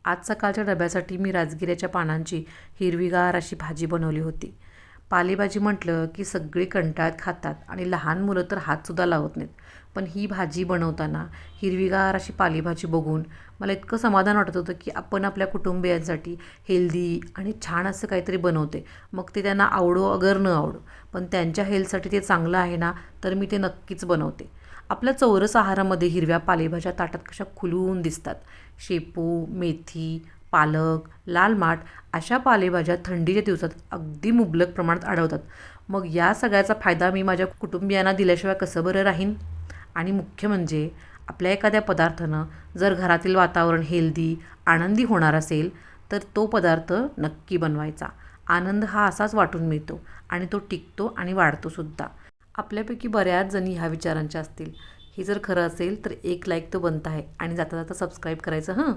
आज सकाळच्या डब्यासाठी मी राजगिऱ्याच्या पानांची हिरवीगार अशी भाजी बनवली होती. पालेभाजी म्हटलं की सगळे कंटाळत खातात आणि लहान मुलं तर हातसुद्धा लावत नाहीत. पण ही भाजी बनवताना हिरवीगार अशी पालेभाजी बघून मला इतकं समाधान वाटत होतं की आपण आपल्या कुटुंबियांसाठी हेल्दी आणि छान असं काहीतरी बनवते. मग ते त्यांना आवडो अगर न आवडो, पण त्यांच्या हेल्थसाठी ते चांगलं आहे ना, तर मी ते नक्कीच बनवते. आपल्या चौरस आहारामध्ये हिरव्या पालेभाज्या ताटात कशा खुलून दिसतात. शेपू, मेथी, पालक, लाल माठ अशा पालेभाज्या थंडीच्या दिवसात अगदी मुबलक प्रमाणात आढळतात. मग या सगळ्याचा फायदा मी माझ्या कुटुंबियांना दिल्याशिवाय कसं बरं राहीन? आणि मुख्य म्हणजे आपल्या एखाद्या पदार्थानं जर घरातील वातावरण हेल्दी, आनंदी होणार असेल, तर तो पदार्थ नक्की बनवायचा. आनंद हा असाच वाटून मिळतो आणि तो टिकतो आणि वाढतोसुद्धा. आपल्यापैकी बऱ्याच जणी ह्या विचारांच्या असतील. हे जर खरं असेल तर एक लाईक तो बनता आहे आणि जाता जाता सबस्क्राईब करायचं हं.